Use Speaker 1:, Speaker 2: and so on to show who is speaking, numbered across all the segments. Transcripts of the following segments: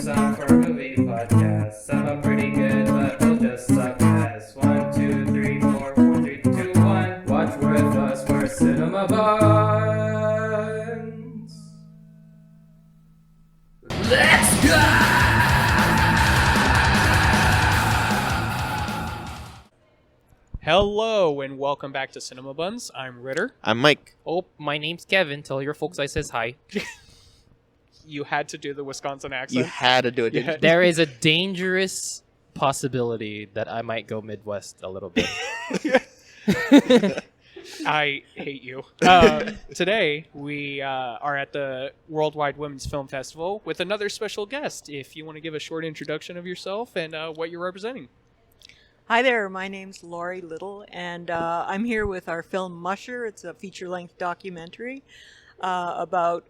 Speaker 1: song for a movie podcast. Some are pretty good, but we'll just suck ass. 1, 2, 3, 4, 4, 3, 2, 1. Watch with us for Cinema Buns. Let's go!
Speaker 2: Hello and welcome back to Cinema Buns. I'm Ritter.
Speaker 3: I'm Mike.
Speaker 4: Oh, my name's Kevin. Tell your folks I says hi.
Speaker 2: You had to do the Wisconsin
Speaker 3: You
Speaker 2: accent.
Speaker 3: had to do it.
Speaker 2: You
Speaker 3: didn't
Speaker 2: had-
Speaker 4: There is a dangerous possibility that I might go Midwest a little bit.
Speaker 2: I hate you. Today we are at the Worldwide Women's Film Festival with another special guest. If you want to give a short introduction of yourself and what you're representing.
Speaker 5: Hi there, my name's Laurie Little, and I'm here with our film Musher. It's a feature-length documentary about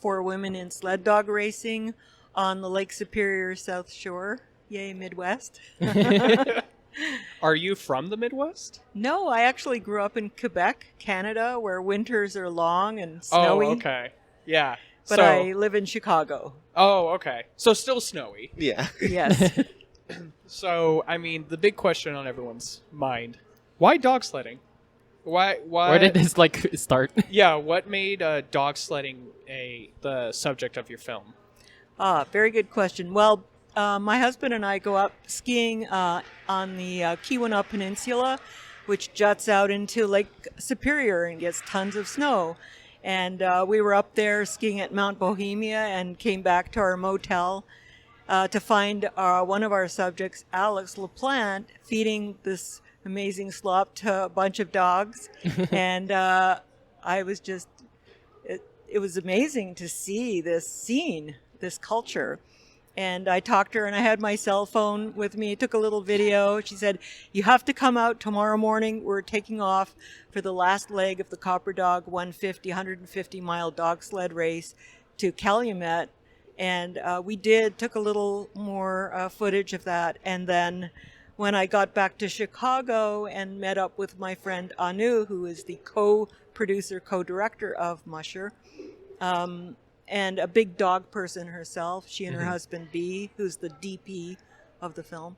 Speaker 5: 4 women in sled dog racing on the Lake Superior South Shore. Yay, Midwest.
Speaker 2: Are you from the Midwest?
Speaker 5: No, I actually grew up in Quebec, Canada, where winters are long and snowy.
Speaker 2: Oh, okay. Yeah.
Speaker 5: But
Speaker 2: so,
Speaker 5: I live in Chicago.
Speaker 2: Oh, okay. So still snowy.
Speaker 3: Yeah.
Speaker 5: Yes.
Speaker 2: So, I mean, the big question on everyone's mind: why dog sledding? Why?
Speaker 4: Where did this start?
Speaker 2: Yeah, what made dog sledding the subject of your film?
Speaker 5: Very good question. Well, my husband and I go up skiing on the Keweenaw Peninsula, which juts out into Lake Superior and gets tons of snow. And we were up there skiing at Mount Bohemia and came back to our motel to find one of our subjects, Alex LaPlante, feeding this amazing slop to a bunch of dogs. And I was just, it was amazing to see this scene, this culture. And I talked to her, and I had my cell phone with me. I took a little video. She said, "You have to come out tomorrow morning. We're taking off for the last leg of the Copper Dog 150-mile dog sled race to Calumet." And we took a little more footage of that. And then when I got back to Chicago and met up with my friend Anu, who is the co-producer, co-director of Musher, and a big dog person herself, she and her husband B, who's the DP of the film.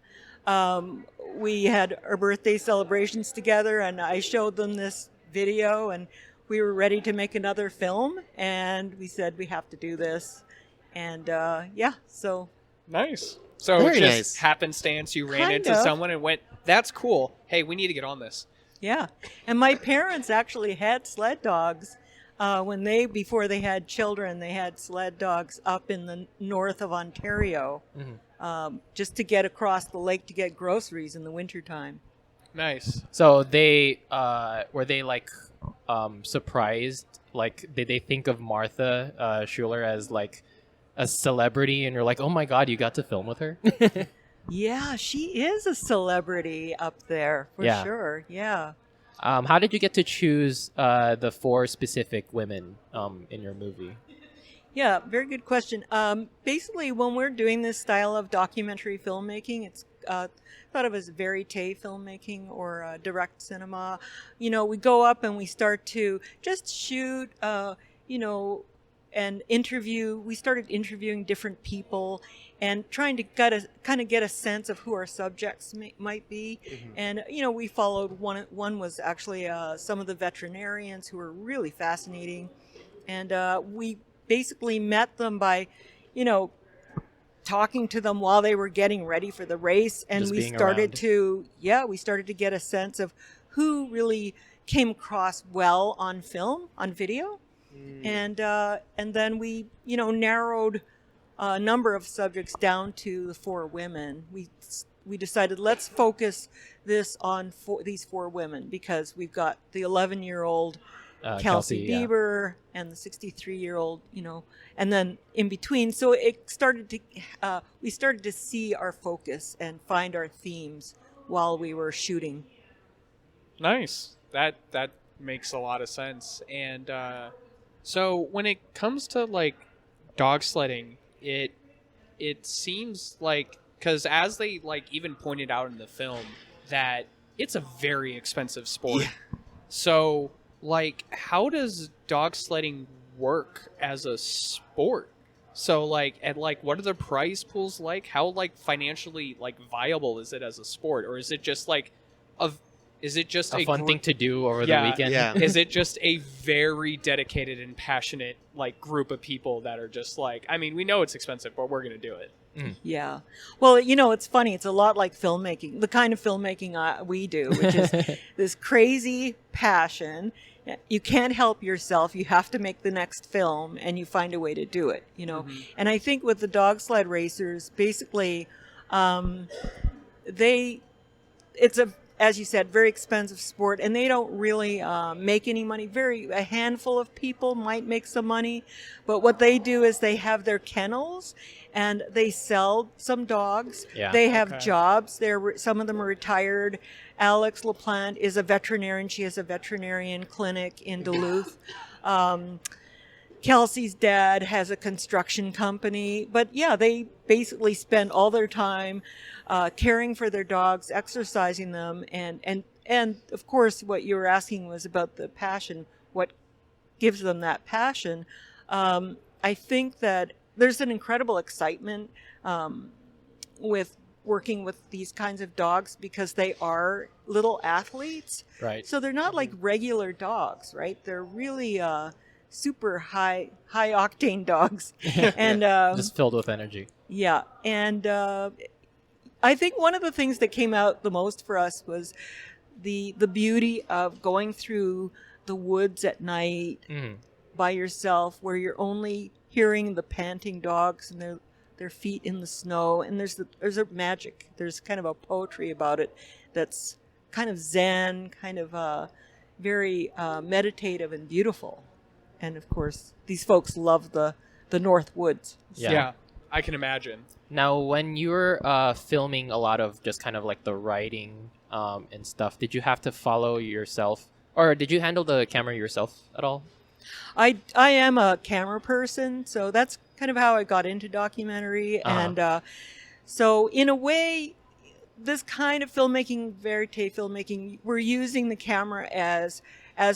Speaker 5: We had our birthday celebrations together, and I showed them this video, and we were ready to make another film, and we said we have to do this. And so
Speaker 2: Nice. So
Speaker 3: Very
Speaker 2: just
Speaker 3: nice.
Speaker 2: happenstance, you ran
Speaker 5: Kind
Speaker 2: into
Speaker 5: of.
Speaker 2: someone and went, "That's cool. Hey, we need to get on this."
Speaker 5: yeah, and my parents actually had sled dogs. Before they had children, they had sled dogs up in the north of Ontario, just to get across the lake to get groceries in the wintertime.
Speaker 2: Nice.
Speaker 4: So they were they surprised? Like, did they think of Martha Schuler as like a celebrity, and you're like, oh my god, you got to film with her?
Speaker 5: Yeah, she is a celebrity up there for
Speaker 4: Yeah.
Speaker 5: sure. Yeah.
Speaker 4: How did you get to choose the 4 specific women in your movie?
Speaker 5: Yeah, very good question. Basically, when we're doing this style of documentary filmmaking, it's thought of as verite filmmaking or direct cinema. You know, we go up and we start to just shoot, and interview. We started interviewing different people and trying to get a sense of who our subjects might be. And we followed one was actually some of the veterinarians who were really fascinating, and we basically met them by talking to them while they were getting ready for the race, and
Speaker 4: Just
Speaker 5: we
Speaker 4: being
Speaker 5: started
Speaker 4: around.
Speaker 5: we started to get a sense of who really came across well on film, on video. And then we narrowed a number of subjects down to the 4 women. We decided, let's focus this on these 4 women, because we've got the 11-year-old Kelsey
Speaker 4: yeah.
Speaker 5: Bieber and the 63-year-old, and then in between. So it started to we started to see our focus and find our themes while we were shooting.
Speaker 2: Nice. That makes a lot of sense. And so when it comes to like dog sledding, it seems like, because as they even pointed out in the film, that it's a very expensive sport.
Speaker 3: Yeah.
Speaker 2: So how does dog sledding work as a sport? So like, and like, what are the prize pools like? How like financially like viable is it as a sport, or is it just like a is it just
Speaker 4: A fun thing to do over the
Speaker 2: Yeah.
Speaker 4: weekend.
Speaker 3: Yeah.
Speaker 2: is it just a very dedicated and passionate like group of people that are just like, I mean, we know it's expensive, but we're gonna do it.
Speaker 5: Yeah. Well, you know, it's funny. It's a lot like filmmaking, the kind of filmmaking we do, which is this crazy passion. You can't help yourself. You have to make the next film, and you find a way to do it, you know. And I think with the dog sled racers, basically, it's a, as you said, very expensive sport, and they don't really make any money. A handful of people might make some money, but what they do is they have their kennels and they sell some dogs.
Speaker 4: Yeah.
Speaker 5: They have
Speaker 2: Okay.
Speaker 5: jobs. Some of them are retired. Alex LaPlante is a veterinarian. She has a veterinarian clinic in Duluth. Kelsey's dad has a construction company. But yeah, they basically spend all their time caring for their dogs, exercising them, and of course, what you were asking was about the passion. What gives them that passion? I think that there's an incredible excitement with working with these kinds of dogs because they are little athletes.
Speaker 4: Right.
Speaker 5: So they're not like regular dogs, right? They're really super high octane dogs, and
Speaker 4: Just filled with energy.
Speaker 5: yeah, and I think one of the things that came out the most for us was the beauty of going through the woods at night by yourself, where you're only hearing the panting dogs and their feet in the snow, and there's a magic. There's kind of a poetry about it that's kind of zen, kind of very meditative and beautiful. And of course, these folks love the North Woods.
Speaker 4: Yeah.
Speaker 2: I can imagine.
Speaker 4: Now, when you were filming a lot of just kind of like the writing and stuff, did you have to follow yourself, or did you handle the camera yourself at all?
Speaker 5: I am a camera person, so that's kind of how I got into documentary. And so in a way, this kind of filmmaking, verite filmmaking, we're using the camera as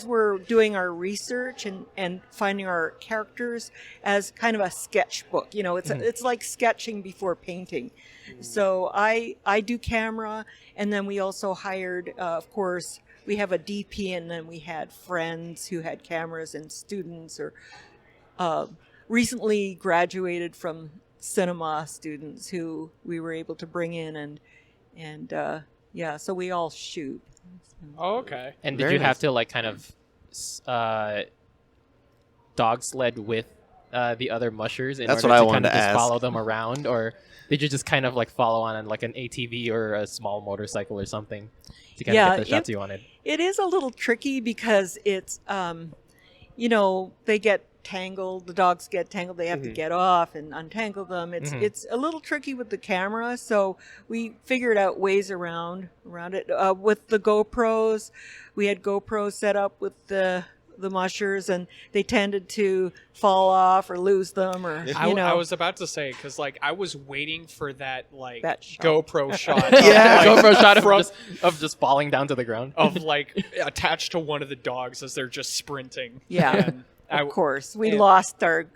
Speaker 5: we're doing our research and finding our characters as kind of a sketchbook. You know, it's like sketching before painting. So I do camera, and then we also hired, of course, we have a DP, and then we had friends who had cameras and students or recently graduated from cinema students who we were able to bring in, and yeah, so we all shoot.
Speaker 2: Oh, okay.
Speaker 4: And did
Speaker 3: Very
Speaker 4: you have
Speaker 3: nice.
Speaker 4: to like kind of dog sled with the other mushers in
Speaker 3: That's
Speaker 4: order
Speaker 3: what I
Speaker 4: to
Speaker 3: wanted
Speaker 4: kind of
Speaker 3: to
Speaker 4: just
Speaker 3: ask.
Speaker 4: follow them around, or did you just kind of like follow on like an ATV or a small motorcycle or something to kind of get the shots you wanted?
Speaker 5: It is a little tricky because it's, you know, they get tangled. The dogs get tangled. They have to get off and untangle them. It's a little tricky with the camera, so we figured out ways around it. With the GoPros, we had GoPros set up with the mushers, and they tended to fall off or lose them, or you know.
Speaker 2: I was about to say, because like I was waiting for that like
Speaker 5: That shot.
Speaker 2: GoPro shot.
Speaker 3: Yeah.
Speaker 2: of, like,
Speaker 4: GoPro shot
Speaker 2: from-
Speaker 4: of just falling down to the ground.
Speaker 2: of like attached to one of the dogs as they're just sprinting.
Speaker 5: Yeah.
Speaker 2: And
Speaker 5: Of course, we
Speaker 2: and-
Speaker 5: lost a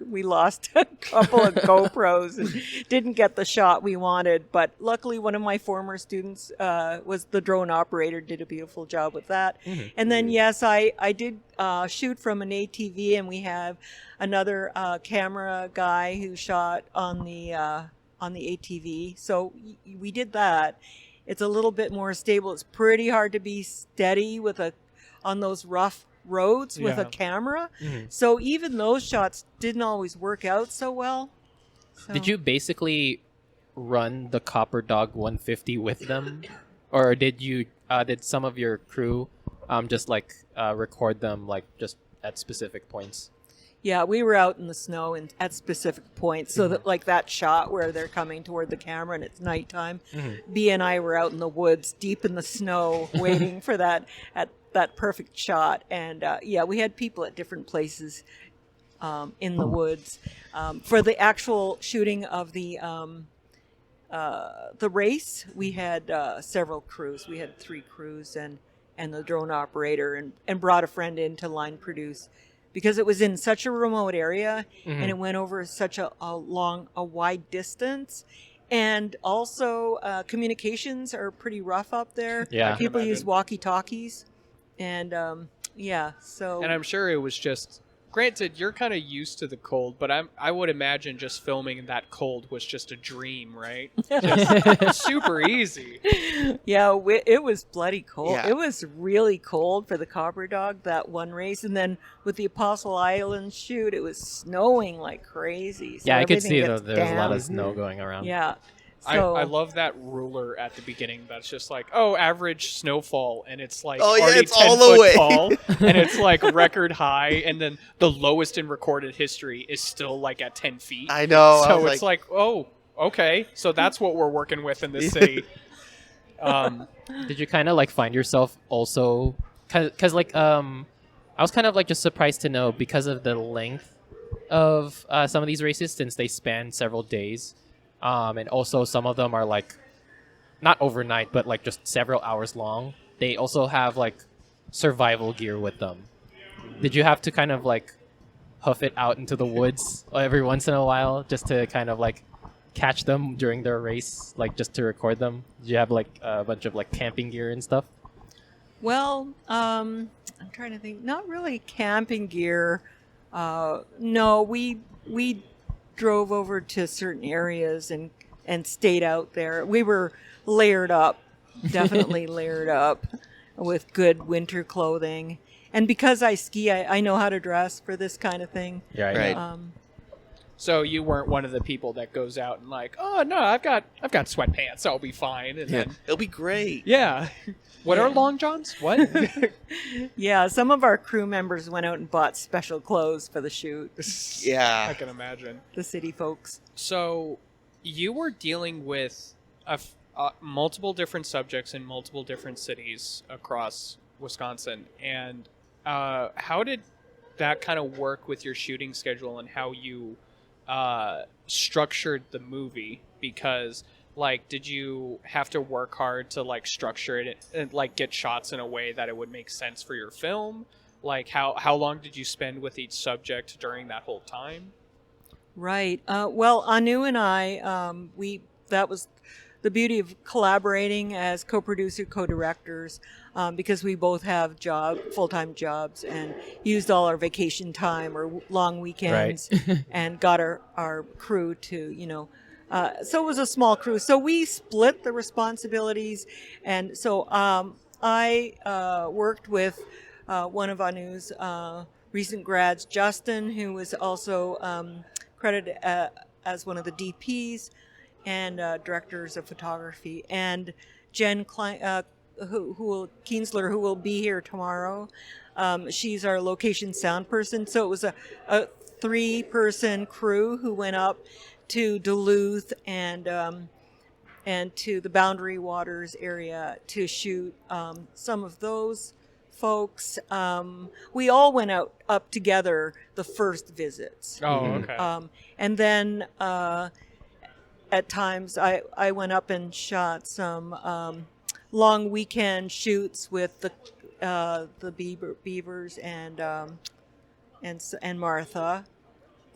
Speaker 5: couple of GoPros and didn't get the shot we wanted. But luckily, one of my former students was the drone operator, did a beautiful job with that. And then yes, I did shoot from an ATV, and we have another camera guy who shot on the ATV. So we did that. It's a little bit more stable. It's pretty hard to be steady on those rough roads with a
Speaker 2: Yeah.
Speaker 5: camera. So even those shots didn't always work out so well.
Speaker 4: Did you basically run the Copper Dog 150 with them, or did some of your crew just like record them like just at specific points?
Speaker 5: Yeah, we were out in the snow and at specific points, so that like that shot where they're coming toward the camera and it's nighttime. B and I were out in the woods, deep in the snow, waiting for that perfect shot. And yeah, we had people at different places in the woods for the actual shooting of the race. We had several crews. We had 3 crews and the drone operator, and brought a friend in to line produce because it was in such a remote area
Speaker 4: Mhm.
Speaker 5: and it went over such a wide distance. And also, communications are pretty rough up there.
Speaker 4: Yeah.
Speaker 2: can
Speaker 5: People use
Speaker 2: imagine.
Speaker 5: walkie-talkies, and yeah. So
Speaker 2: And I'm sure it was just. Granted, you're kind of used to the cold, but I would imagine just filming in that cold was just a dream, right? Just super easy.
Speaker 5: yeah, it was bloody cold.
Speaker 3: Yeah.
Speaker 5: It was really cold for the Copper Dog that one race, and then with the Apostle Island shoot, it was snowing like crazy. So
Speaker 4: Yeah, I could
Speaker 5: everything
Speaker 4: see
Speaker 5: gets
Speaker 4: there was a lot
Speaker 5: down.
Speaker 4: of snow going around.
Speaker 5: Yeah. So,
Speaker 2: I love that ruler at the beginning that's just like, oh, average snowfall, and it's like
Speaker 3: Oh, yeah,
Speaker 2: already
Speaker 3: it's
Speaker 2: 10
Speaker 3: all the
Speaker 2: foot
Speaker 3: way.
Speaker 2: tall, and it's like record high, and then the lowest in recorded history is still like at 10 feet.
Speaker 3: I know. I
Speaker 2: So
Speaker 3: was
Speaker 2: it's like, oh, okay, so that's what we're working with in this city.
Speaker 4: Did you kind of like find yourself also, cause like I was kind of like just surprised to know because of the length of some of these races since they span several days, and also some of them are like not overnight but like just several hours long. They also have like survival gear with them. Did you have to kind of like hoof it out into the woods every once in a while just to kind of like catch them during their race, like just to record them? Did you have like a bunch of like camping gear and stuff?
Speaker 5: well, I'm trying to think. Not really camping gear. No, we drove over to certain areas and stayed out there. We were layered up, definitely layered up with good winter clothing. And because I ski, I know how to dress for this kind of thing.
Speaker 4: Yeah,
Speaker 3: Right.
Speaker 2: So you weren't one of the people that goes out and like, oh no, I've got sweatpants, I'll be fine. And
Speaker 3: Yeah.
Speaker 2: then
Speaker 3: It'll be great.
Speaker 2: yeah, what are long johns? What?
Speaker 5: Yeah, some of our crew members went out and bought special clothes for the shoot.
Speaker 3: Yeah.
Speaker 2: I can imagine.
Speaker 5: The city folks.
Speaker 2: So you were dealing with multiple different subjects in multiple different cities across Wisconsin, and how did that kind of work with your shooting schedule and how you structured the movie? Because like, did you have to work hard to like structure it and like get shots in a way that it would make sense for your film? Like how long did you spend with each subject during that whole time?
Speaker 5: Right. Well, Anu and I, that was the beauty of collaborating as co-producer, co-directors, because we both have full-time jobs and used all our vacation time or long weekends and got our crew to, so it was a small crew. So we split the responsibilities. And so I worked with one of Anu's recent grads, Justin, who was also credited as one of the DPs and directors of photography, and Jen Klein, Kienzler, who will be here tomorrow. She's our location sound person. So it was a 3-person crew who went up to Duluth and to the Boundary Waters area to shoot some of those folks. We all went up together the first visits.
Speaker 2: Oh, okay.
Speaker 5: And then at times I went up and shot some long weekend shoots with the Beavers and Martha.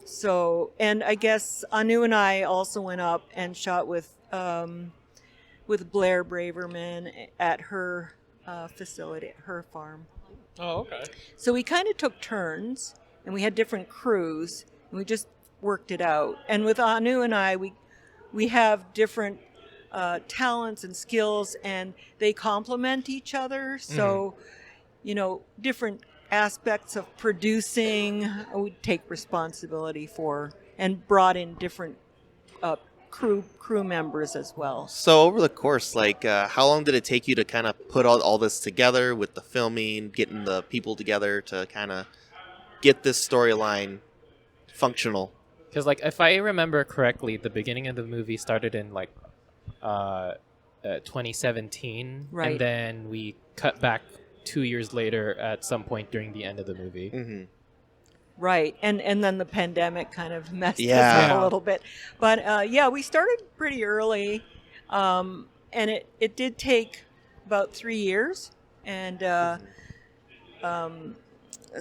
Speaker 5: So, and I guess Anu and I also went up and shot with Blair Braverman at her facility, her farm.
Speaker 2: Oh, okay.
Speaker 5: So we kind of took turns, and we had different crews, and we just worked it out. And with Anu and I, we have different talents and skills, and they complement each other. So, different aspects of producing, we take responsibility for, and brought in different crew members as well.
Speaker 3: So over the course, like, how long did it take you to kind of put all this together with the filming, getting the people together to kind of get this storyline functional?
Speaker 4: Because like if I remember correctly, the beginning of the movie started in like 2017,
Speaker 5: Right.
Speaker 4: and then we cut back 2 years later at some point during the end of the movie.
Speaker 3: Mm-hmm.
Speaker 5: Right, and then the pandemic kind of messed us
Speaker 3: Yeah.
Speaker 5: up a little bit, but we started pretty early, and it did take about 3 years, and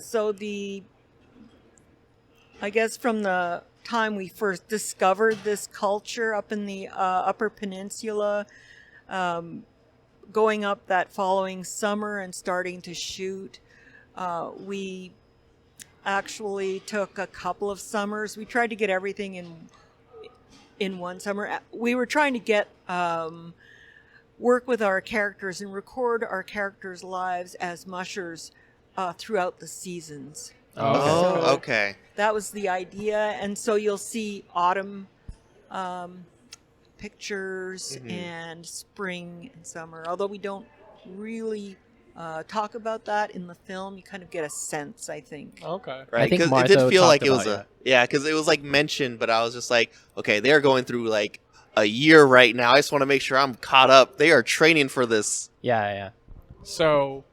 Speaker 5: so the I guess from the time we first discovered this culture up in the Upper Peninsula, going up that following summer and starting to shoot, we actually took a couple of summers. We tried to get everything in one summer. We were trying to get work with our characters and record our characters' lives as mushers throughout the seasons.
Speaker 3: Oh, okay.
Speaker 5: That was the idea, and so you'll see autumn pictures and spring and summer. Although we don't really talk about that in the film, you kind of get a sense, I think.
Speaker 2: Okay.
Speaker 3: Right,
Speaker 4: I think
Speaker 3: because it
Speaker 4: Martha
Speaker 3: did feel
Speaker 4: talked
Speaker 3: like it was
Speaker 4: about
Speaker 3: because it was like mentioned, but I was just like, okay, they're going through like a year right now. I just want to make sure I'm caught up. They are training for this.
Speaker 4: Yeah.
Speaker 2: So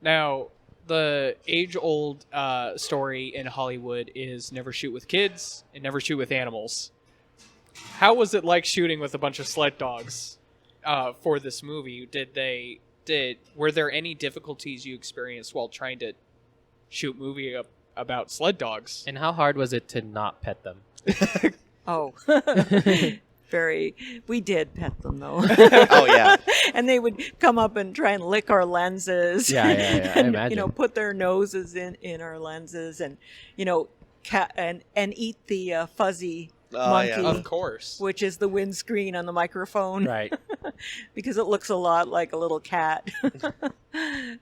Speaker 2: now the age-old story in Hollywood is never shoot with kids and never shoot with animals. How was it like shooting with a bunch of sled dogs for this movie? Were there any difficulties you experienced while trying to shoot movie about sled dogs?
Speaker 4: And how hard was it to not pet them?
Speaker 5: Oh, we did pet them though.
Speaker 3: Oh yeah.
Speaker 5: And they would come up and try and lick our lenses.
Speaker 4: Yeah, I
Speaker 5: and,
Speaker 4: imagine.
Speaker 5: Put their noses in our lenses and, and eat the fuzzy monkey,
Speaker 3: yeah.
Speaker 2: Of course.
Speaker 5: which is the windscreen on the microphone.
Speaker 4: Right.
Speaker 5: Because it looks a lot like a little cat.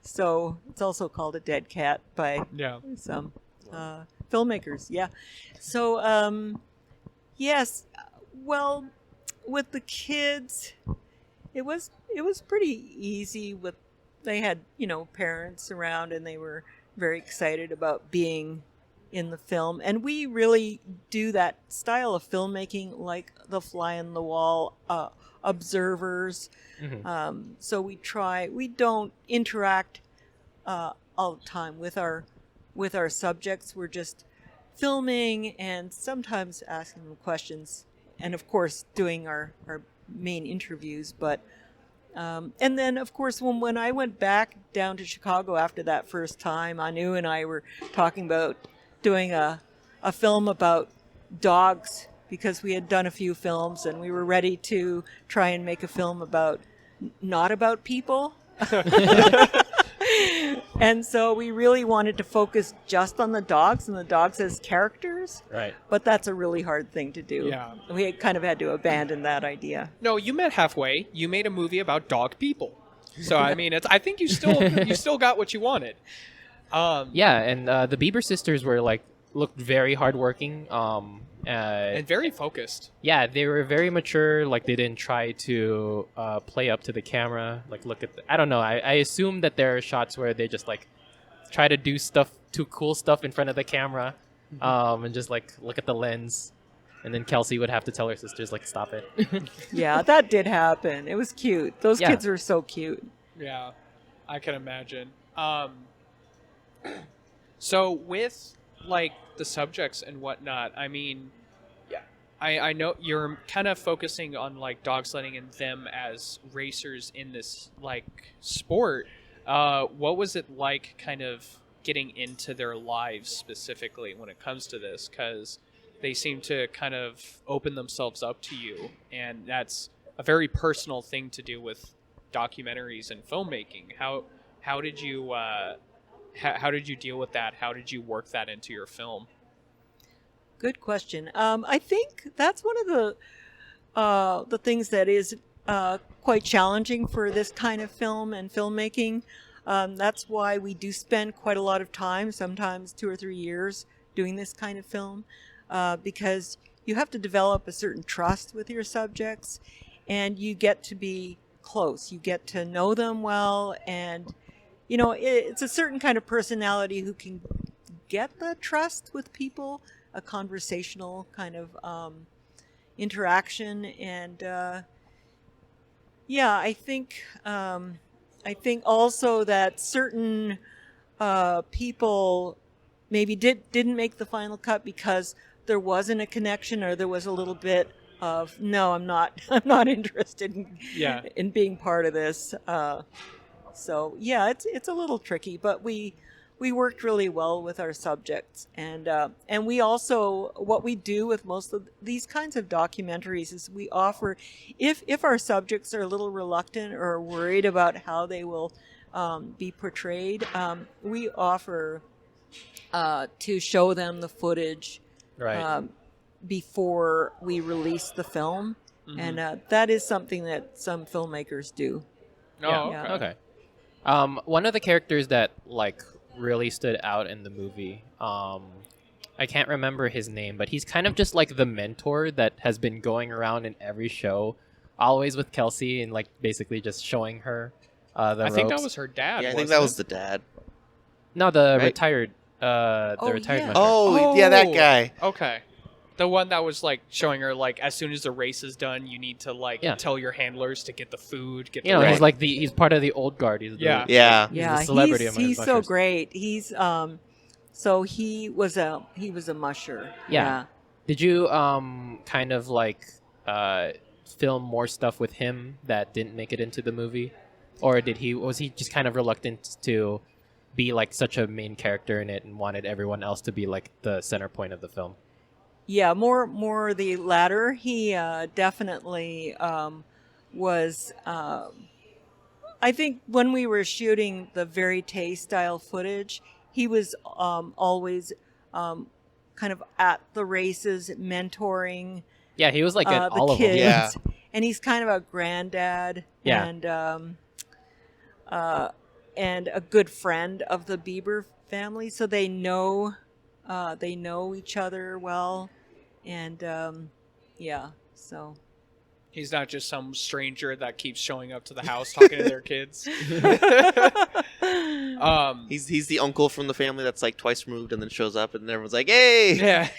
Speaker 5: So it's also called a dead cat by
Speaker 2: Yeah.
Speaker 5: some filmmakers. Yeah. So, yes. Well, with the kids, it was pretty easy. They had parents around, and they were very excited about being in the film. And we really do that style of filmmaking, like the fly on the wall observers. So we don't interact all the time with our subjects. We're just filming and sometimes asking them questions, and of course doing our main interviews. But and then of course when I went back down to Chicago after that first time, Anu and I were talking about doing a film about dogs, because we had done a few films and we were ready to try and make a film not about people. And so we really wanted to focus just on the dogs and the dogs as characters.
Speaker 4: Right.
Speaker 5: But that's a really hard thing to do.
Speaker 2: Yeah.
Speaker 5: We kind of had to abandon that idea.
Speaker 2: No, you met halfway. You made a movie about dog people. So I mean, I think you still got what you wanted.
Speaker 4: Yeah, and the Bieber sisters looked very hardworking.
Speaker 2: And very focused.
Speaker 4: Yeah, they were very mature. Like, they didn't try to play up to the camera. Like, look at I don't know. I assume that there are shots where they just try to do cool stuff in front of the camera, and just look at the lens, and then Kelsey would have to tell her sisters stop it.
Speaker 5: Yeah, that did happen. It was cute. Those kids are so cute.
Speaker 2: Yeah, I can imagine. So with the subjects and whatnot, I mean, yeah, I know you're kind of focusing on dog sledding and them as racers in this sport. What was it like kind of getting into their lives specifically when it comes to this? Because they seem to kind of open themselves up to you, and that's a very personal thing to do with documentaries and filmmaking. How did you how did you deal with that? How did you work that into your film?
Speaker 5: Good question. I think that's one of the things that is quite challenging for this kind of film and filmmaking. That's why we do spend quite a lot of time, sometimes 2 or 3 years, doing this kind of film, because you have to develop a certain trust with your subjects, and you get to be close. You get to know them well, and it's a certain kind of personality who can get the trust with people, a conversational kind of interaction. And I think also that certain people maybe didn't make the final cut because there wasn't a connection, or there was a little bit of, no, I'm not interested in being part of this. So yeah, it's a little tricky, but we we worked really well with our subjects, and we also, what we do with most of these kinds of documentaries is we offer, if our subjects are a little reluctant or worried about how they will be portrayed, we offer to show them the footage
Speaker 4: Right.
Speaker 5: before we release the film, and that is something that some filmmakers do.
Speaker 2: Oh,
Speaker 5: Yeah.
Speaker 2: okay.
Speaker 4: Okay. One of the characters that like really stood out in the movie, I can't remember his name, but he's kind of just like the mentor that has been going around in every show, always with Kelsey and like basically just showing her the
Speaker 2: I think that
Speaker 4: ropes.
Speaker 2: was her dad.
Speaker 3: Yeah, I think
Speaker 2: wasn't
Speaker 3: that
Speaker 2: it?
Speaker 3: was the dad.
Speaker 4: No, the
Speaker 3: Right?
Speaker 4: retired, the
Speaker 5: Oh,
Speaker 4: retired
Speaker 5: yeah.
Speaker 4: mentor.
Speaker 3: Oh, yeah, that guy.
Speaker 2: Okay. The one that was like showing her like as soon as the race is done, you need to like
Speaker 4: Yeah.
Speaker 2: tell your handlers to get the food, get
Speaker 4: You
Speaker 2: the
Speaker 4: know,
Speaker 3: Right.
Speaker 4: he's like he's part of the old guard. He's
Speaker 2: Yeah.
Speaker 3: Yeah.
Speaker 4: he's
Speaker 5: Yeah,
Speaker 4: the celebrity
Speaker 5: he's,
Speaker 4: among his
Speaker 5: he's so
Speaker 4: mushers.
Speaker 5: great. He's so he was a musher.
Speaker 4: Yeah. Did you kind of like film more stuff with him that didn't make it into the movie, or was he just kind of reluctant to be like such a main character in it and wanted everyone else to be like the center point of the film?
Speaker 5: Yeah, more the latter. He definitely was. I think when we were shooting the verite style footage, he was always kind of at the races, mentoring
Speaker 4: Yeah, he was like at
Speaker 5: the
Speaker 4: all of
Speaker 5: kids,
Speaker 4: them.
Speaker 3: Yeah.
Speaker 5: and he's kind of a granddad,
Speaker 4: Yeah.
Speaker 5: and a good friend of the Bieber family, so they know each other well, and yeah, so.
Speaker 2: He's not just some stranger that keeps showing up to the house talking to their kids.
Speaker 3: He's the uncle from the family that's like twice removed and then shows up and everyone's like, "Hey!"
Speaker 2: Yeah.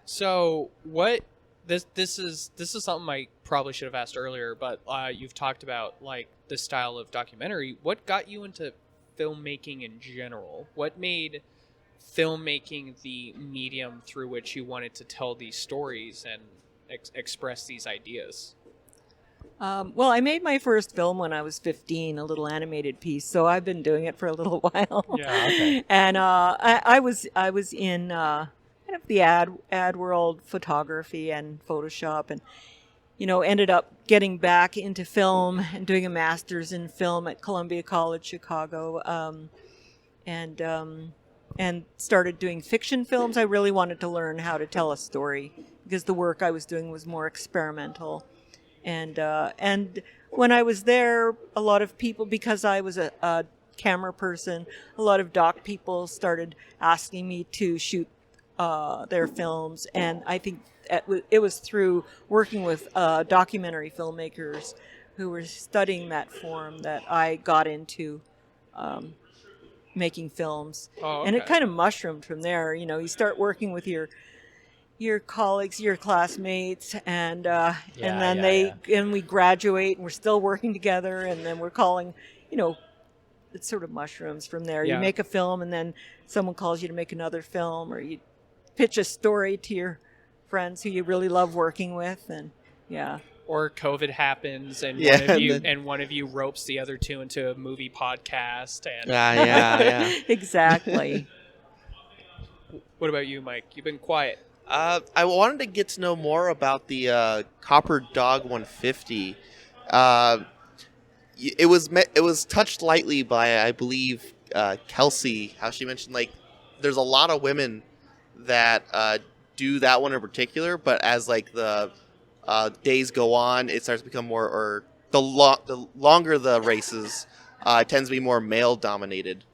Speaker 2: So what this is something I probably should have asked earlier, but you've talked about like the style of documentary. What got you into filmmaking in general? What made filmmaking the medium through which you wanted to tell these stories and express these ideas?
Speaker 5: Well, I made my first film when I was 15, a little animated piece, so I've been doing it for a little while.
Speaker 2: Yeah,
Speaker 4: okay.
Speaker 5: And I was in kind of the ad world, photography and Photoshop, and ended up getting back into film and doing a master's in film at Columbia College Chicago, and started doing fiction films. I really wanted to learn how to tell a story because the work I was doing was more experimental. And when I was there, a lot of people, because I was a camera person, a lot of doc people started asking me to shoot their films. And I think it was through working with documentary filmmakers who were studying that form that I got into making films.
Speaker 2: Oh,
Speaker 5: And it
Speaker 2: okay.
Speaker 5: kind of mushroomed from there. You start working with your colleagues, your classmates, and then and we graduate and we're still working together, and then we're calling, it's sort of mushrooms from there.
Speaker 2: Yeah.
Speaker 5: You make a film and then someone calls you to make another film, or you pitch a story to your friends who you really love working with, and yeah.
Speaker 2: Or COVID happens and
Speaker 3: Yeah,
Speaker 2: one of you ropes the other two into a movie podcast. And
Speaker 3: Yeah.
Speaker 5: Exactly.
Speaker 2: what about you, Mike? You've been quiet.
Speaker 3: I wanted to get to know more about the Copper Dog 150. It was touched lightly by, I believe, Kelsey. How she mentioned like there's a lot of women that do that one in particular, but as like the days go on, it starts to become more, or the longer the races, it tends to be more male dominated.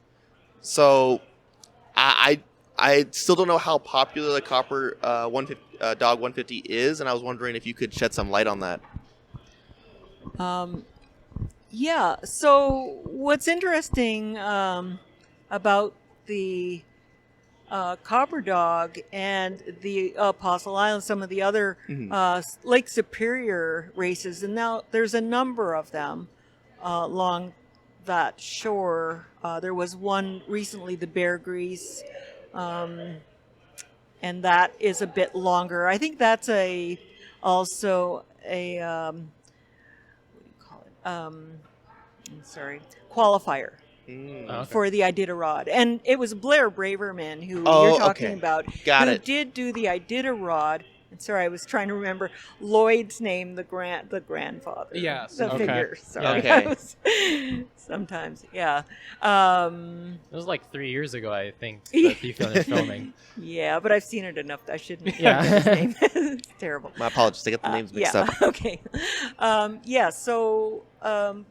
Speaker 3: So I still don't know how popular the Copper Dog 150 is, and I was wondering if you could shed some light on that.
Speaker 5: Yeah. So what's interesting about the Copper Dog and the Apostle Island, some of the other Lake Superior races, and now there's a number of them along that shore. There was one recently, the Bear Grease, and that is a bit longer. I think that's also a what do you call it? I'm sorry, qualifier.
Speaker 4: Okay.
Speaker 5: for the Iditarod. And it was Blair Braverman who
Speaker 3: Oh,
Speaker 5: you're talking
Speaker 3: okay.
Speaker 5: about
Speaker 3: Got
Speaker 5: who
Speaker 3: it.
Speaker 5: did do the Iditarod. And sorry, I was trying to remember Lloyd's name, the grandfather.
Speaker 2: Yes,
Speaker 5: The
Speaker 2: okay.
Speaker 5: figure. Sorry.
Speaker 3: Yeah. Okay.
Speaker 5: I was- sometimes, yeah.
Speaker 4: It was like 3 years ago, I think,
Speaker 5: Yeah.
Speaker 4: that you finished filming.
Speaker 5: Yeah, but I've seen it enough. I shouldn't
Speaker 4: Yeah.
Speaker 5: forget his name. It's terrible.
Speaker 3: My apologies. I get the names mixed
Speaker 5: yeah.
Speaker 3: up.
Speaker 5: Okay. So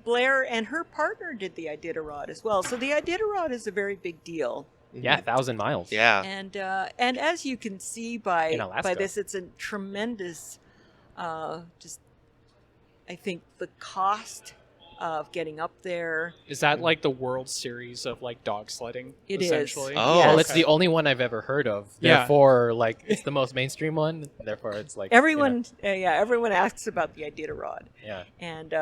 Speaker 5: Blair and her partner did the Iditarod as well. So the Iditarod is a very big deal.
Speaker 4: Yeah, 1,000 miles.
Speaker 3: Yeah.
Speaker 5: And as you can see
Speaker 4: In
Speaker 5: by
Speaker 4: Alaska.
Speaker 5: this, it's a tremendous, just I think the cost of getting up there.
Speaker 2: Is that like the World Series of like dog sledding?
Speaker 5: It is.
Speaker 2: essentially?
Speaker 3: Oh.
Speaker 5: Yes.
Speaker 4: Well, it's the only one I've ever heard of.
Speaker 2: Yeah.
Speaker 4: Therefore, like, it's the most mainstream one. Therefore, it's like
Speaker 5: Everyone, everyone asks about the Iditarod.
Speaker 4: Yeah.
Speaker 5: And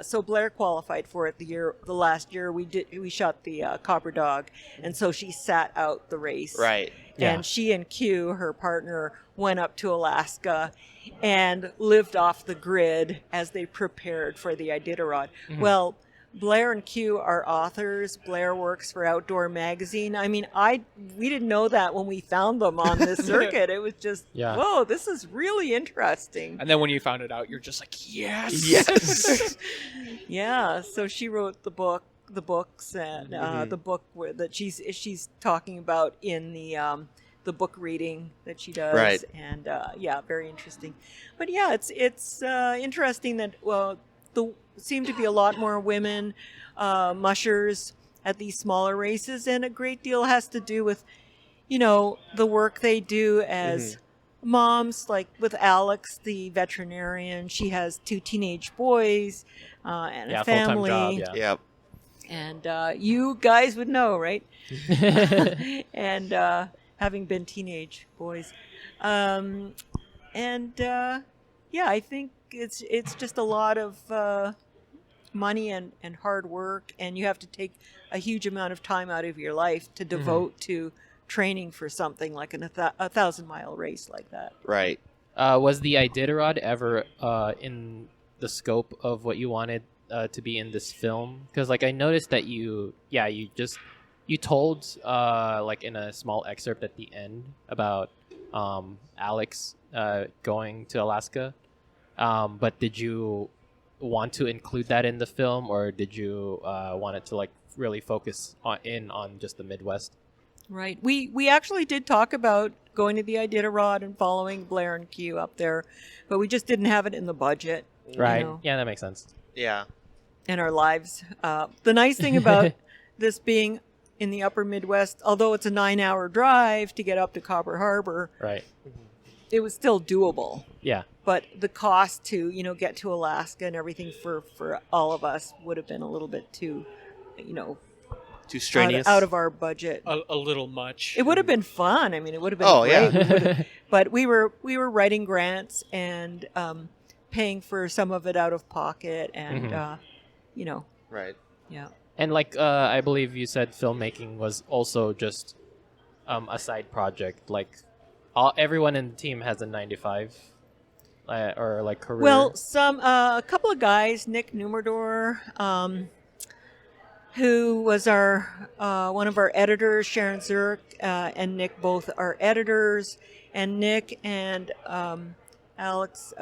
Speaker 5: so Blair qualified for it the last year we shot the Copper Dog, and so she sat out the race.
Speaker 3: Right.
Speaker 4: Yeah.
Speaker 5: And she and Q, her partner, went up to Alaska and lived off the grid as they prepared for the Iditarod. Well, Blair and Q are authors. Blair works for Outdoor Magazine. I mean, we didn't know that when we found them on this circuit. It was just,
Speaker 4: Yeah.
Speaker 5: whoa, this is really interesting.
Speaker 2: And then when you found it out, you're just like, yes.
Speaker 3: Yes.
Speaker 5: Yeah, so she wrote the books, and the book that she's talking about in the book reading that she does,
Speaker 3: Right.
Speaker 5: and very interesting. But yeah, it's interesting that seem to be a lot more women mushers at these smaller races, and a great deal has to do with the work they do as moms, like with Alex, the veterinarian. She has 2 teenage boys and a
Speaker 4: full-time
Speaker 5: family.
Speaker 4: job, yeah.
Speaker 3: Yep.
Speaker 5: And you guys would know, right? And having been teenage boys. I think it's just a lot of money and hard work, and you have to take a huge amount of time out of your life to devote to training for something like a 1,000-mile race like that.
Speaker 3: Right.
Speaker 4: Was the Iditarod ever in the scope of what you wanted to be in this film? Because like I noticed that you told like in a small excerpt at the end about Alex going to Alaska, but did you want to include that in the film, or did you want it to like really focus on just the Midwest?
Speaker 5: Right. We actually did talk about going to the Iditarod and following Blair and Q up there, but we just didn't have it in the budget.
Speaker 4: Right.
Speaker 5: know.
Speaker 4: Yeah, that makes sense.
Speaker 3: Yeah.
Speaker 5: In our lives. The nice thing about this being in the upper Midwest, although it's a 9-hour drive to get up to Copper Harbor,
Speaker 4: Right.
Speaker 5: it was still doable.
Speaker 4: Yeah.
Speaker 5: But the cost to, get to Alaska and everything for all of us would have been a little bit too,
Speaker 3: Too strenuous.
Speaker 5: out of our budget.
Speaker 2: A little much.
Speaker 5: It would have been fun. I mean, it would have been
Speaker 3: Oh,
Speaker 5: great.
Speaker 3: yeah.
Speaker 5: But we were writing grants and paying for some of it out of pocket, and
Speaker 3: Right.
Speaker 5: yeah.
Speaker 4: And like I believe you said filmmaking was also just a side project. Like everyone in the team has a 9 to 5 or like career.
Speaker 5: Well, a couple of guys, Nick Numerdor, who was our one of our editors, Sharon Zurich, and Nick both are editors, and Nick and Alex,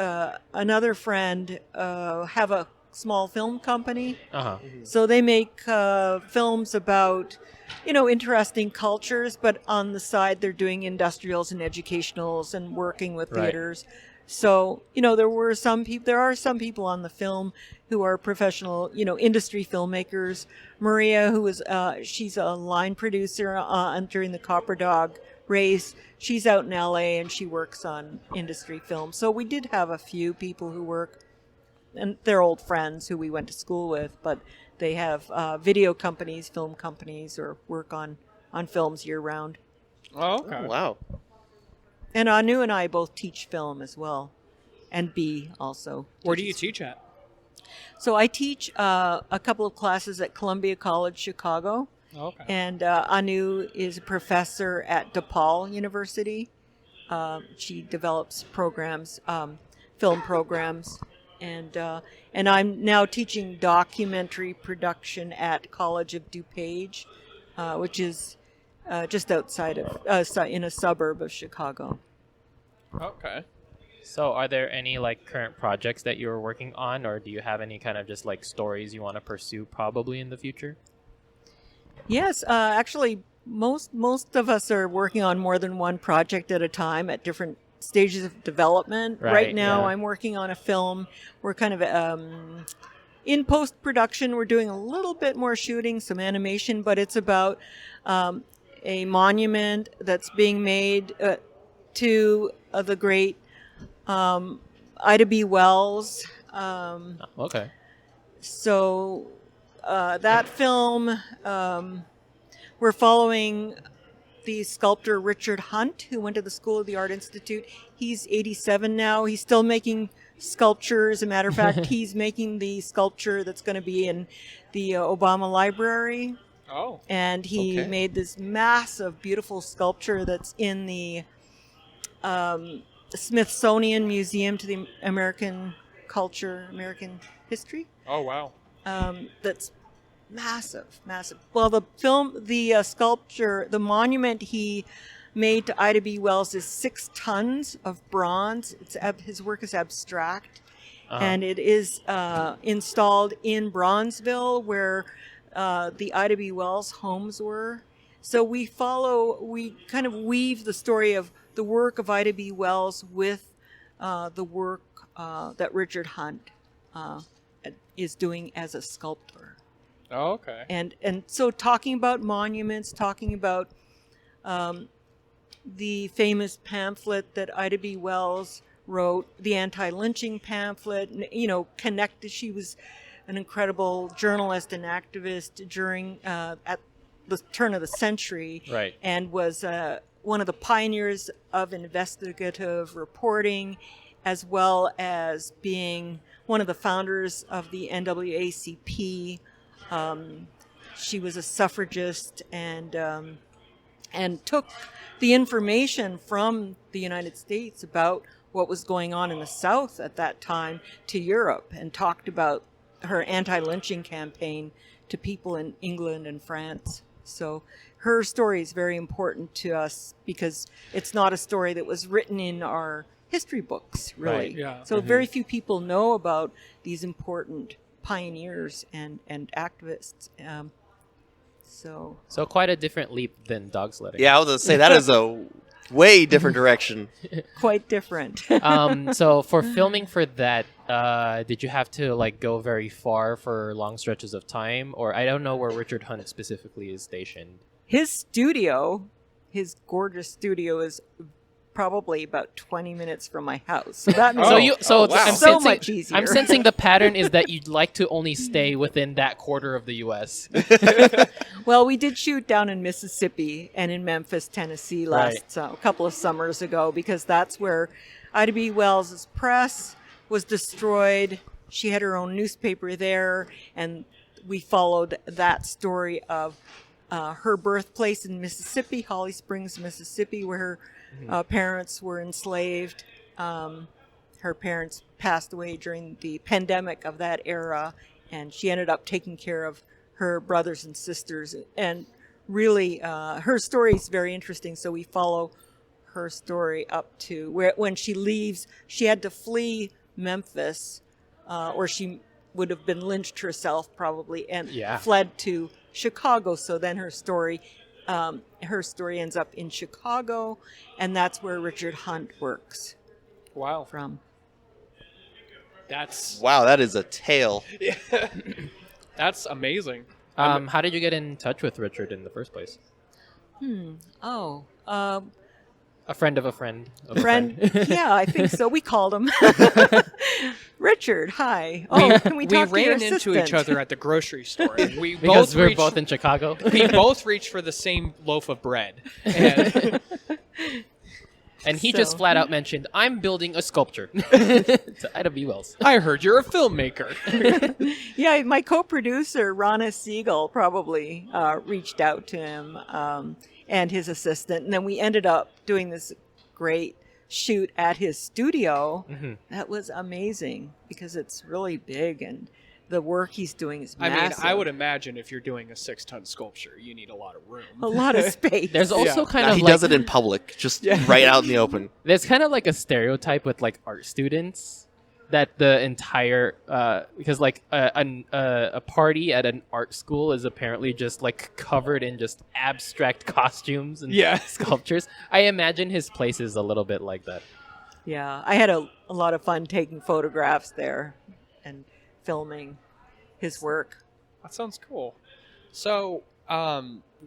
Speaker 5: another friend, have a small film company. So they make films about, interesting cultures, but on the side they're doing industrials and educationals and working with
Speaker 4: Right.
Speaker 5: theaters. So, there are some people on the film who are professional, industry filmmakers. Maria, who is, she's a line producer during the Copper Dog race. She's out in LA and she works on industry films. So we did have a few people who work, and they're old friends who we went to school with, but they have video companies, film companies, or work on films year round.
Speaker 2: Oh, okay.
Speaker 3: Oh, wow.
Speaker 5: And Anu and I both teach film as well, and B also.
Speaker 2: Where do you teach at?
Speaker 5: So I teach a couple of classes at Columbia College Chicago,
Speaker 2: Okay.
Speaker 5: and Anu is a professor at DePaul University. She develops programs, film programs, and I'm now teaching documentary production at College of DuPage, which is just outside of in a suburb of Chicago.
Speaker 2: Okay.
Speaker 4: So, are there any like current projects that you're working on, or do you have any kind of just like stories you want to pursue probably in the future?
Speaker 5: Yes, actually, most of us are working on more than one project at a time at different stages of development. Right now,
Speaker 4: yeah.
Speaker 5: I'm working on a film. We're kind of in post-production. We're doing a little bit more shooting, some animation, but it's about a monument that's being made to the great Ida B. Wells.
Speaker 4: Okay.
Speaker 5: So that film, we're following the sculptor Richard Hunt, who went to the School of the Art Institute. He's 87 now. He's still making sculptures. As a matter of fact, he's making the sculpture that's going to be in the Obama Library.
Speaker 2: Oh.
Speaker 5: And he made this massive, beautiful sculpture that's in the Smithsonian Museum to the American culture, American history.
Speaker 2: Oh, wow.
Speaker 5: That's massive. Well, the sculpture, the monument he made to Ida B. Wells is 6 tons of bronze. His work is abstract, and it is installed in Bronzeville, where the Ida B. Wells homes were. So we kind of weave the story of the work of Ida B. Wells with the work that Richard Hunt is doing as a sculptor.
Speaker 2: Oh, okay.
Speaker 5: And so talking about monuments, talking about the famous pamphlet that Ida B. Wells wrote, the anti-lynching pamphlet, she was an incredible journalist and activist during at the turn of the century,
Speaker 4: Right.
Speaker 5: and was one of the pioneers of investigative reporting, as well as being one of the founders of the NAACP. She was a suffragist and took the information from the United States about what was going on in the South at that time to Europe, and talked about her anti-lynching campaign to people in England and France. So her story is very important to us because it's not a story that was written in our history books, really.
Speaker 4: Right.
Speaker 2: Yeah.
Speaker 5: So very few people know about these important pioneers and activists.
Speaker 4: So quite a different leap than dog sledding.
Speaker 3: Yeah, I was going to say, that is a way different direction.
Speaker 5: Quite different.
Speaker 4: So for filming for that, did you have to like go very far for long stretches of time, or I don't know where Richard Hunt specifically is stationed?
Speaker 5: His gorgeous studio, is probably about 20 minutes from my house. So that makes
Speaker 3: wow.
Speaker 4: I'm
Speaker 5: so
Speaker 4: sensing,
Speaker 5: much easier.
Speaker 4: I'm sensing the pattern is that you'd like to only stay within that quarter of the U.S.
Speaker 5: Well, we did shoot down in Mississippi and in Memphis, Tennessee a couple of summers ago, because that's where Ida B. Wells' press was destroyed. She had her own newspaper there, and we followed that story of her birthplace in Mississippi, Holly Springs, Mississippi, where her parents were enslaved. Her parents passed away during the pandemic of that era, and she ended up taking care of her brothers and sisters. And really, her story is very interesting. So we follow her story up to when she leaves, she had to flee Memphis, or she would have been lynched herself probably, and fled to Chicago. So then her story ends up in Chicago, and that's where Richard Hunt works.
Speaker 2: Wow.
Speaker 5: From.
Speaker 3: Wow, that is a tale.
Speaker 2: That's amazing.
Speaker 4: How did you get in touch with Richard in the first place? A friend of a friend. Of a friend.
Speaker 5: Yeah, I think so. We called him. Richard, hi. Can we talk to your
Speaker 2: ran into
Speaker 5: assistant?
Speaker 2: each other at the grocery store. And we
Speaker 4: Because
Speaker 2: both
Speaker 4: we're
Speaker 2: reached,
Speaker 4: both in Chicago.
Speaker 2: we both reached for the same loaf of bread. And
Speaker 4: And he just flat out mentioned, I'm building a sculpture. To Ida B. Wells.
Speaker 2: I heard you're a filmmaker.
Speaker 5: Yeah, my co-producer, Rana Siegel, probably reached out to him and his assistant. And then we ended up doing this great shoot at his studio.
Speaker 4: Mm-hmm.
Speaker 5: That was amazing because it's really big and the work he's doing is
Speaker 2: I
Speaker 5: massive.
Speaker 2: mean, I would imagine if you're doing a 6-ton sculpture, you need a lot of room.
Speaker 5: a lot of space.
Speaker 4: There's also
Speaker 2: Yeah.
Speaker 4: kind
Speaker 3: Now,
Speaker 4: of
Speaker 3: he
Speaker 4: like
Speaker 3: does it in public, just right out in the open.
Speaker 4: there's kind of like a stereotype with like art students that the entire because like a party at an art school is apparently just like covered in just abstract costumes and
Speaker 2: Yeah.
Speaker 4: sculptures. I imagine his place is a little bit like that.
Speaker 5: Yeah, I had a lot of fun taking photographs there and filming his work.
Speaker 2: That sounds cool. So,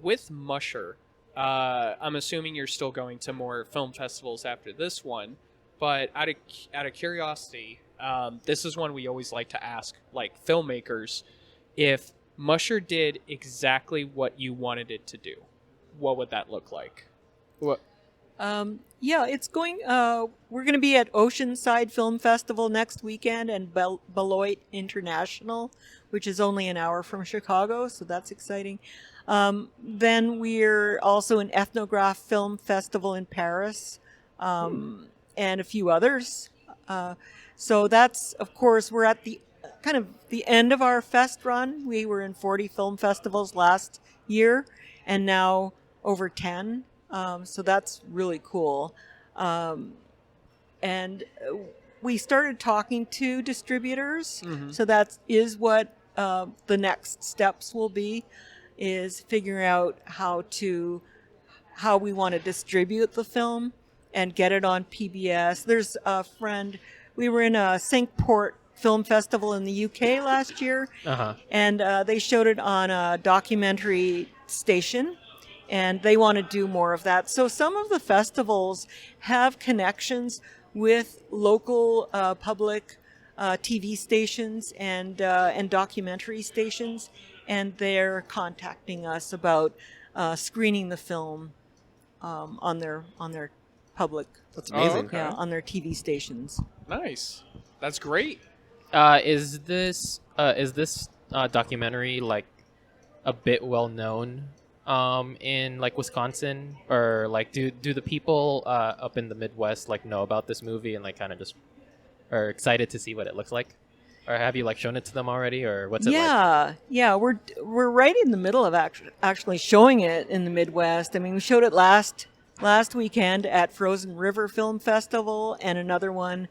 Speaker 2: with Musher, I'm assuming you're still going to more film festivals after this one. But out of curiosity, this is one we always like to ask, like filmmakers, if Musher did exactly what you wanted it to do, what would that look like? What?
Speaker 5: Yeah, it's going. We're going to be at Oceanside Film Festival next weekend and Beloit International, which is only an hour from Chicago, so that's exciting. Then we're also in Ethnograph Film Festival in Paris, and a few others. So that's, of course, we're at the kind of the end of our fest run. We were in 40 film festivals last year, and now over 10. So that's really cool. And we started talking to distributors.
Speaker 2: Mm-hmm.
Speaker 5: So that is what the next steps will be, is figuring out how we want to distribute the film and get it on PBS. There's a friend, we were in a Syncport Film Festival in the UK last year, and they showed it on a documentary station. And they want to do more of that. So some of the festivals have connections with local public TV stations and documentary stations, and they're contacting us about screening the film on their public,
Speaker 3: That's amazing.
Speaker 2: okay.
Speaker 5: yeah, on their TV stations.
Speaker 2: Nice. That's great.
Speaker 4: Is this documentary like a bit well known in like Wisconsin, or like do the people up in the Midwest like know about this movie and like kind of just are excited to see what it looks like, or have you like shown it to them already, or what's it like?
Speaker 5: Yeah, we're right in the middle of actually showing it in the Midwest. I mean, we showed it last weekend at Frozen River Film Festival, and another one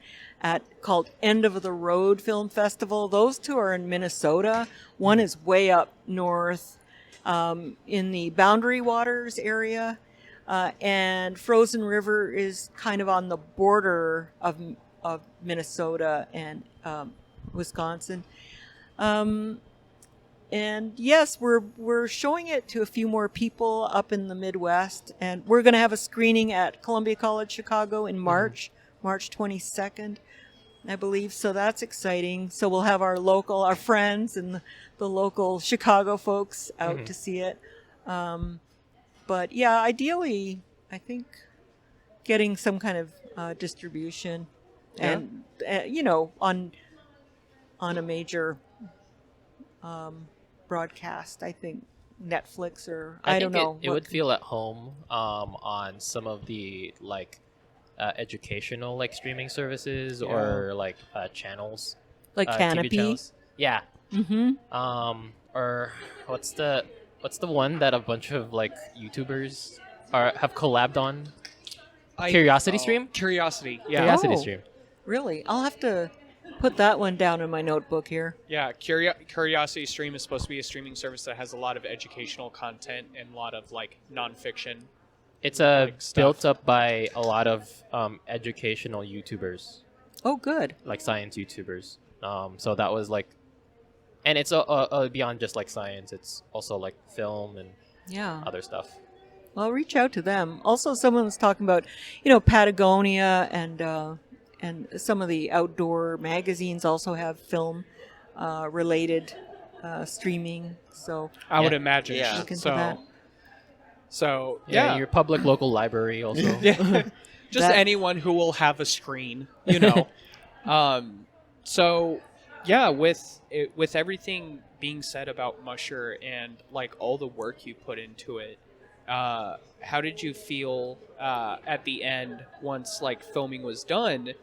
Speaker 5: called End of the Road Film Festival. Those two are in Minnesota. One is way up north in the Boundary Waters area, and Frozen River is kind of on the border of Minnesota and Wisconsin. And yes, we're showing it to a few more people up in the Midwest, and we're going to have a screening at Columbia College Chicago in March 22nd, I believe. So that's exciting. So we'll have our friends and the local Chicago folks out to see it. But yeah, ideally, I think getting some kind of distribution and on a major broadcast. I think Netflix, or I don't know.
Speaker 4: It would feel at home on some of the like educational like streaming services or like channels,
Speaker 5: like
Speaker 4: TV
Speaker 5: Canopy.
Speaker 4: channels. Yeah.
Speaker 5: Mm-hmm.
Speaker 4: Or what's the one that a bunch of like YouTubers have collabed on? Curiosity Stream?
Speaker 2: Curiosity, yeah.
Speaker 4: Curiosity
Speaker 5: Oh.
Speaker 4: Stream.
Speaker 5: Really? I'll have to put that one down in my notebook here.
Speaker 2: Yeah, Curiosity Stream is supposed to be a streaming service that has a lot of educational content and a lot of like nonfiction.
Speaker 4: It's
Speaker 2: Like stuff.
Speaker 4: built up by a lot of educational YouTubers,
Speaker 5: Oh, good.
Speaker 4: like science YouTubers. So that was like, and it's beyond just like science. It's also like film and
Speaker 5: Yeah.
Speaker 4: other stuff.
Speaker 5: Well, I'll reach out to them. Also, someone was talking about, Patagonia and some of the outdoor magazines also have film related streaming. So
Speaker 2: I would
Speaker 4: Yeah.
Speaker 2: imagine.
Speaker 3: Yeah.
Speaker 5: look into
Speaker 2: So,
Speaker 5: that.
Speaker 2: so
Speaker 4: Yeah,
Speaker 2: yeah,
Speaker 4: your public local library also.
Speaker 2: yeah. Just
Speaker 5: That-
Speaker 2: anyone who will have a screen, So yeah, with everything being said about Musher and like all the work you put into it, how did you feel at the end once like filming was done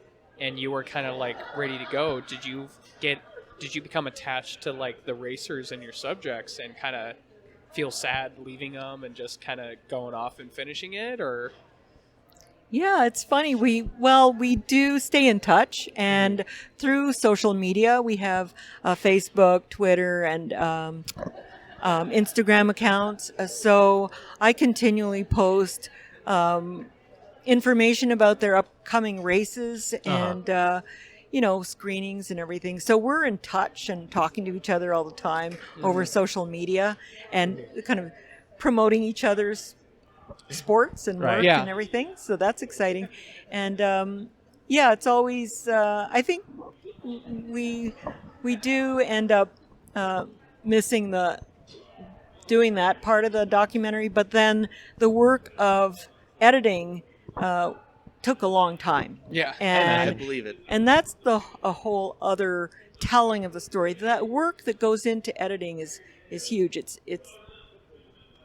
Speaker 2: and you were kind of like ready to go? Did you become attached to like the racers and your subjects and kind of feel sad leaving them and just kind of going off and finishing it, or?
Speaker 5: Yeah, it's funny. We do stay in touch, and through social media, we have Facebook, Twitter, and Instagram accounts. So I continually post information about their upcoming races and screenings and everything. So we're in touch and talking to each other all the time over social media and kind of promoting each other's sports and work and everything. So that's exciting. And it's always I think we do end up missing doing that part of the documentary, but then the work of editing took a long time.
Speaker 2: Yeah,
Speaker 5: and
Speaker 3: I believe it.
Speaker 5: And that's a whole other telling of the story. That work that goes into editing is huge. It's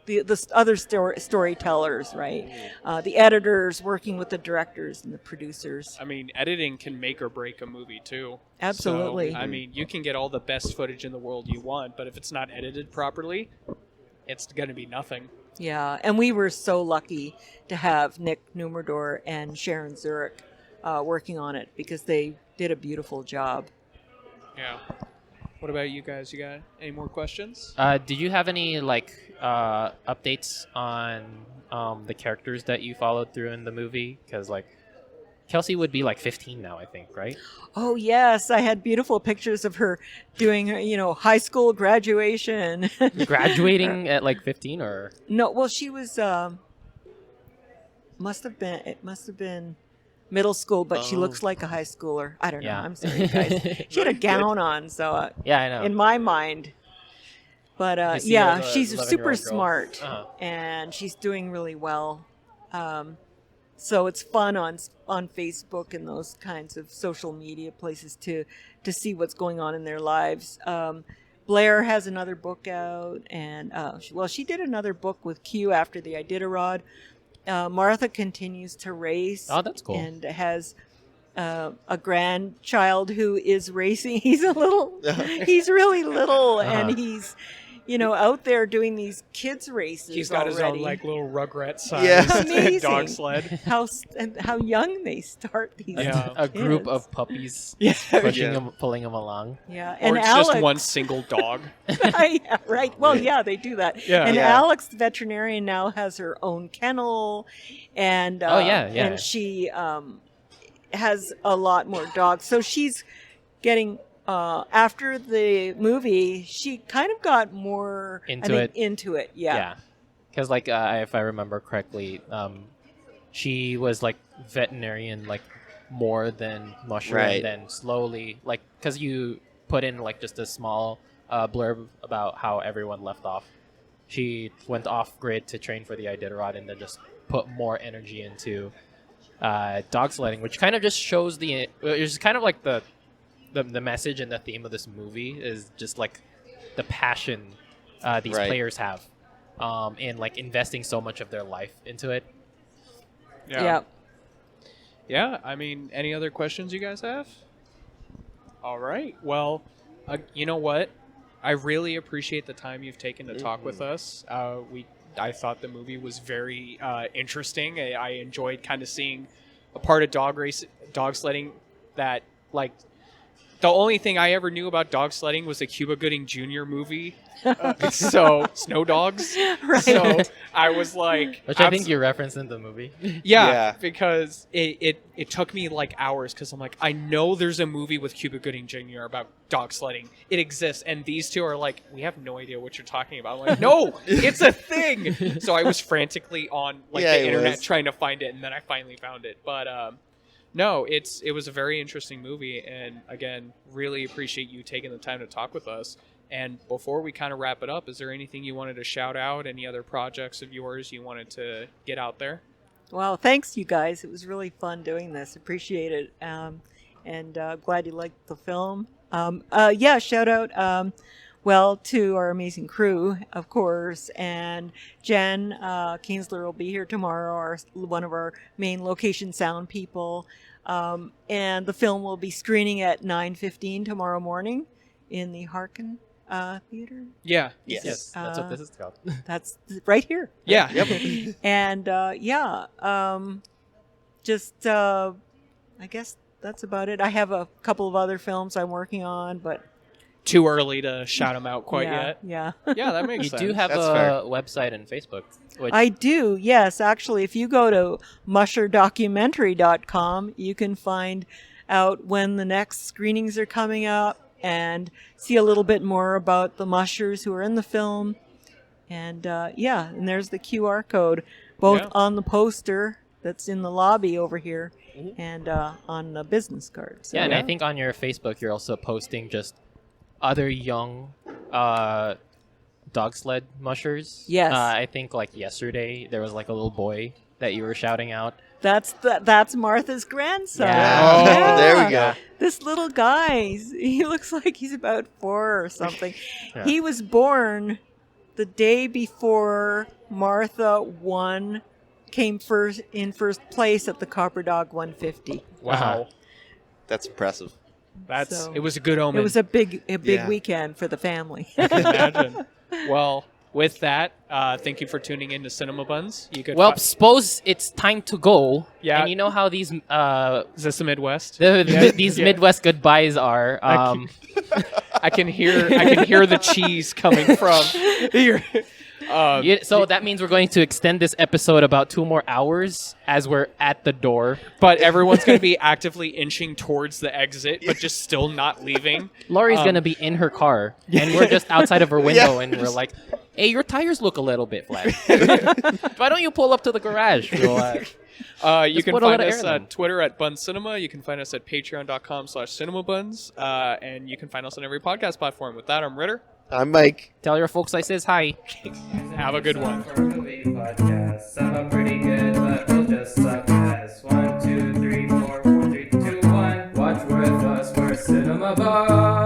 Speaker 5: the other storytellers, right? The editors working with the directors and the producers.
Speaker 2: I mean, editing can make or break a movie too.
Speaker 5: Absolutely.
Speaker 2: So, I mean, you can get all the best footage in the world you want, but if it's not edited properly, it's going to be nothing.
Speaker 5: Yeah, and we were so lucky to have Nick Numerdor and Sharon Zurich working on it because they did a beautiful job.
Speaker 2: Yeah. What about you guys? You got any more questions?
Speaker 4: Did you have any updates on the characters that you followed through in the movie? Because Kelsey would be 15 now, I think, right?
Speaker 5: Oh yes, I had beautiful pictures of her doing high school graduation.
Speaker 4: Graduating at 15 or?
Speaker 5: No, well she was must have been middle school, but she looks like a high schooler. I don't know. I'm sorry, guys. She had a gown on, so
Speaker 4: yeah, I know.
Speaker 5: In my mind. But she's super smart, and she's doing really well. So it's fun on Facebook and those kinds of social media places to see what's going on in their lives. Blair has another book out, and she did another book with Q after the Iditarod. Martha continues to race.
Speaker 4: Oh, that's cool.
Speaker 5: And has a grandchild who is racing. He's really little, and he's out there doing these kids races.
Speaker 2: He's got
Speaker 5: already.
Speaker 2: his own little Rugrat size dog sled.
Speaker 5: How young they start these.
Speaker 2: Yeah.
Speaker 4: A group
Speaker 5: kids.
Speaker 4: of puppies
Speaker 3: Yeah.
Speaker 4: pulling them along.
Speaker 5: Yeah,
Speaker 2: Or
Speaker 5: and
Speaker 2: it's
Speaker 5: Alex,
Speaker 2: just one single dog.
Speaker 5: yeah, right. Well, yeah, they do that.
Speaker 2: Yeah.
Speaker 5: And
Speaker 3: Yeah.
Speaker 5: Alex, the veterinarian, now has her own kennel, and and she has a lot more dogs. So she's getting. After the movie, she kind of got more into it. Yeah.
Speaker 4: Because if I remember correctly, she was veterinarian more than Mushroom,
Speaker 3: Right.
Speaker 4: and then slowly because you put in just a small blurb about how everyone left off. She went off grid to train for the Iditarod, and then just put more energy into dog sledding, which kind of just shows it's kind of the message and the theme of this movie is just the passion these players have and investing so much of their life into it.
Speaker 2: Yeah, I mean, any other questions you guys have? All right. Well, you know what? I really appreciate the time you've taken to talk with us. I thought the movie was very interesting. I enjoyed kind of seeing a part of dog sledding that the only thing I ever knew about dog sledding was a Cuba Gooding Jr. movie. So, Snow Dogs.
Speaker 5: Right.
Speaker 2: So, I was like...
Speaker 4: Which I think you referenced in the movie.
Speaker 2: Yeah, because it took me hours because I'm like, I know there's a movie with Cuba Gooding Jr. about dog sledding. It exists. And these two are like, we have no idea what you're talking about. I'm like, no, it's a thing. So, I was frantically on the internet trying to find it, and then I finally found it. But... no, it was a very interesting movie, and again, really appreciate you taking the time to talk with us. And before we kind of wrap it up, is there anything you wanted to shout out? Any other projects of yours you wanted to get out there?
Speaker 5: Well, thanks, you guys. It was really fun doing this. Appreciate it, and glad you liked the film. Shout out. well, to our amazing crew, of course, and Jen Kinsler will be here tomorrow, one of our main location sound people. And the film will be screening at 9:15 tomorrow morning in the Harkin Theater.
Speaker 2: Yeah.
Speaker 3: Yes.
Speaker 4: That's what this is called.
Speaker 5: That's right here.
Speaker 2: Yeah.
Speaker 5: And I guess that's about it. I have a couple of other films I'm working on, but
Speaker 2: Too early to shout them out quite
Speaker 5: yeah,
Speaker 2: yet.
Speaker 5: yeah.
Speaker 2: Yeah, that makes
Speaker 4: You
Speaker 2: sense.
Speaker 4: do have
Speaker 3: That's
Speaker 4: a
Speaker 3: fair.
Speaker 4: website and Facebook. Which,
Speaker 5: I do, yes. Actually, if you go to musherdocumentary.com, you can find out when the next screenings are coming up and see a little bit more about the mushers who are in the film. And and there's the QR code, both
Speaker 2: Yeah.
Speaker 5: on the poster that's in the lobby over here and on the business card. So,
Speaker 4: yeah, and I think on your Facebook you're also posting just other young dog sled mushers.
Speaker 5: Yes.
Speaker 4: I think like yesterday there was like a little boy that you were shouting out.
Speaker 5: that's Martha's grandson.
Speaker 4: Yeah.
Speaker 3: Oh,
Speaker 5: Yeah.
Speaker 3: there we go.
Speaker 5: This little guy, he looks like he's about 4 or something.
Speaker 4: Yeah.
Speaker 5: He was born the day before Martha came first place at the Copper Dog 150.
Speaker 2: Wow.
Speaker 3: That's impressive.
Speaker 2: That's
Speaker 5: So-
Speaker 2: it was a good omen.
Speaker 5: It was a big
Speaker 3: Yeah.
Speaker 5: weekend for the family.
Speaker 2: I can imagine. Well, with that, thank you for tuning in to Cinema Buns. You could
Speaker 4: Well, suppose it's time to go.
Speaker 2: Yeah.
Speaker 4: And you know how these
Speaker 2: is this the Midwest?
Speaker 4: these
Speaker 2: Yeah.
Speaker 4: Midwest goodbyes are.
Speaker 2: I can hear the cheese coming from here.
Speaker 4: So that means we're going to extend this episode about 2 more hours as we're at the door.
Speaker 2: But everyone's going to be actively inching towards the exit, but just still not leaving.
Speaker 4: Laurie's going to be in her car, and we're just outside of her window, and we're like, hey, your tires look a little bit flat. Why don't you pull up to the garage? We'll,
Speaker 2: You
Speaker 4: Just
Speaker 2: can
Speaker 4: put a
Speaker 2: find
Speaker 4: little
Speaker 2: us
Speaker 4: air in them.
Speaker 2: at Twitter at Buns Cinema. You can find us at patreon.com/cinemabuns. And you can find us on every podcast platform. With that, I'm Ritter.
Speaker 3: I'm Mike.
Speaker 4: tell your folks I says hi.
Speaker 2: Have a good one.
Speaker 1: For a movie podcast, some are pretty good, but we'll just suck ass. 1, 2, 3, 4, 4, 3, 2, 1. Watch with us, we're Cinema Buns.